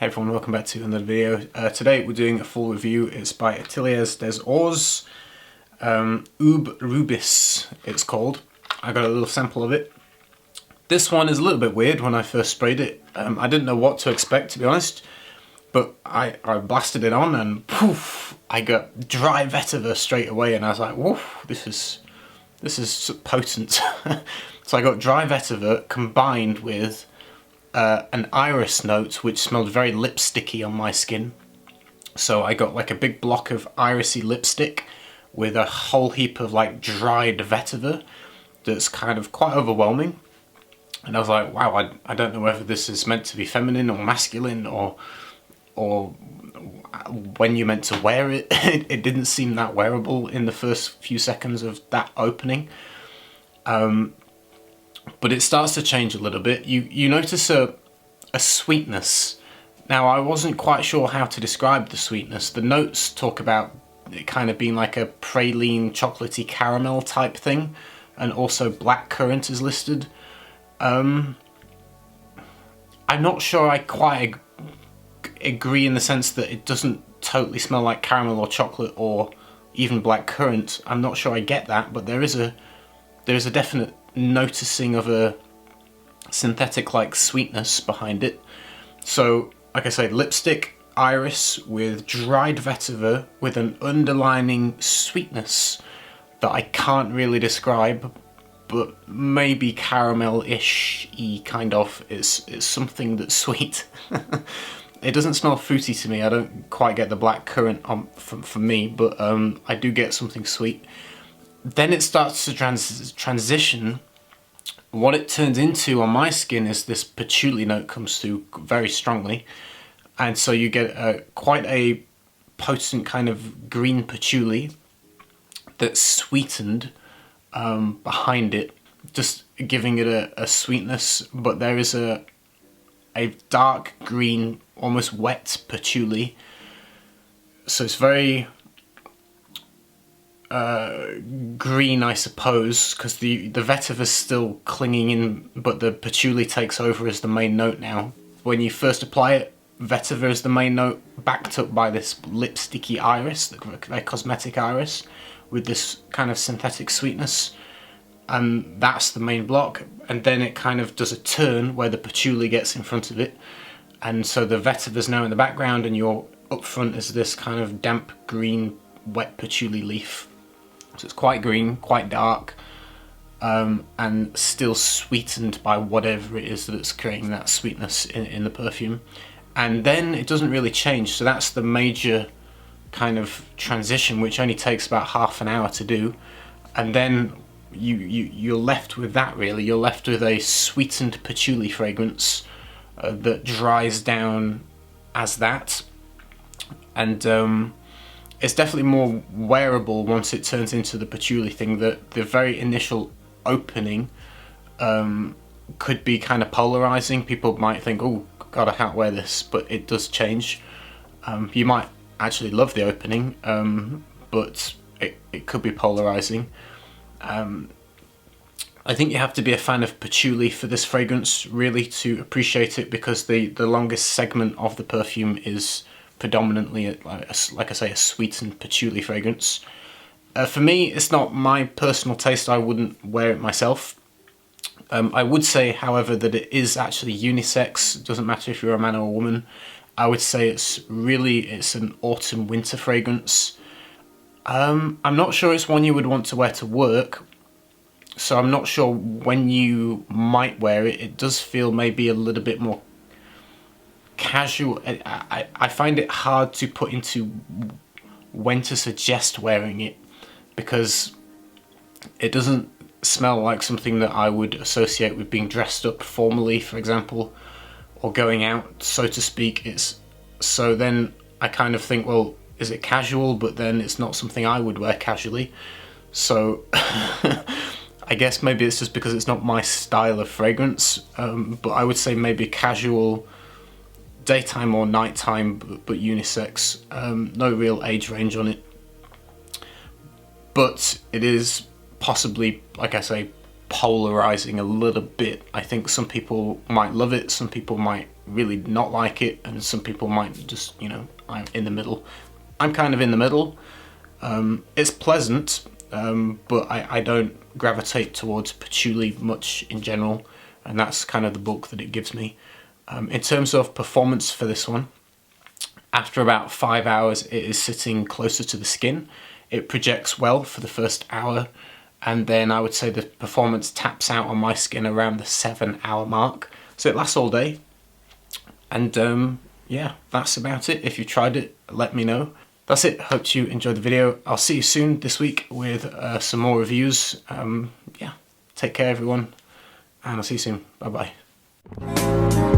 Hey everyone, welcome back to another video. Today we're doing a full review. It's by Atelier's des Ors. Aube Rubis it's called. I got a little sample of it. This one is a little bit weird when I first sprayed it. I didn't know what to expect, to be honest, but I blasted it on and poof, I got dry vetiver straight away, and I was like, whoa, this is potent. So I got dry vetiver combined with an iris note which smelled very lipsticky on my skin. So I got like a big block of irisy lipstick with a whole heap of like dried vetiver that's kind of quite overwhelming. And I was like, wow, I don't know whether this is meant to be feminine or masculine or when you're meant to wear it. It didn't seem that wearable in the first few seconds of that opening. But it starts to change a little bit. You notice a sweetness. Now, I wasn't quite sure how to describe the sweetness. The notes talk about it kind of being like a praline, chocolatey caramel type thing, and also blackcurrant is listed. I'm not sure I quite agree in the sense that it doesn't totally smell like caramel or chocolate or even blackcurrant. I'm not sure I get that, but there is a definite noticing of a synthetic like sweetness behind it. So like I say, lipstick, iris with dried vetiver with an underlining sweetness that I can't really describe, but maybe caramel-ish-y kind of. It's something that's sweet. It doesn't smell fruity to me. I don't quite get the blackcurrant for me, but I do get something sweet. Then it starts to transition. What it turns into on my skin is this patchouli note comes through very strongly, and so you get quite a potent kind of green patchouli that's sweetened behind it, just giving it a sweetness. But there is a dark green, almost wet patchouli, so it's very green, I suppose, because the vetiver's still clinging in, but the patchouli takes over as the main note now. When you first apply it, vetiver is the main note, backed up by this lipsticky iris, the cosmetic iris, with this kind of synthetic sweetness, and that's the main block. And then it kind of does a turn where the patchouli gets in front of it, and so the vetiver's now in the background, and you're up front as this kind of damp green, wet patchouli leaf. So it's quite green, quite dark, and still sweetened by whatever it is that's creating that sweetness in the perfume. And then it doesn't really change, so that's the major kind of transition, which only takes about half an hour to do. And then you're left with that, really. You're left with a sweetened patchouli fragrance that dries down as that. And it's definitely more wearable once it turns into the patchouli thing. The very initial opening could be kind of polarizing. People might think, oh god, I can't wear this, but it does change. You might actually love the opening, but it could be polarizing. I think you have to be a fan of patchouli for this fragrance, really, to appreciate it, because the longest segment of the perfume is predominantly, like I say, a sweetened patchouli fragrance. For me, it's not my personal taste. I wouldn't wear it myself. I would say, however, that it is actually unisex. It doesn't matter if you're a man or a woman. I would say it's an autumn-winter fragrance. I'm not sure it's one you would want to wear to work, so I'm not sure when you might wear it. It does feel maybe a little bit more casual. I find it hard to put into when to suggest wearing it, because it doesn't smell like something that I would associate with being dressed up formally, for example, or going out, so to speak. So then I kind of think, well, is it casual? But then it's not something I would wear casually. So I guess maybe it's just because it's not my style of fragrance. But I would say maybe casual, daytime or nighttime, but unisex. No real age range on it. But it is possibly, like I say, polarizing a little bit. I think some people might love it, some people might really not like it, and some people might just, you know, I'm in the middle. I'm kind of in the middle. It's pleasant, but I don't gravitate towards patchouli much in general, and that's kind of the bulk that it gives me. In terms of performance for this one, after about 5 hours it is sitting closer to the skin. It projects well for the first hour, and then I would say the performance taps out on my skin around the 7-hour mark. So it lasts all day, and yeah, that's about it. If you tried it, let me know. That's it. Hope you enjoyed the video. I'll see you soon this week with some more reviews. Yeah, take care everyone, and I'll see you soon. Bye bye.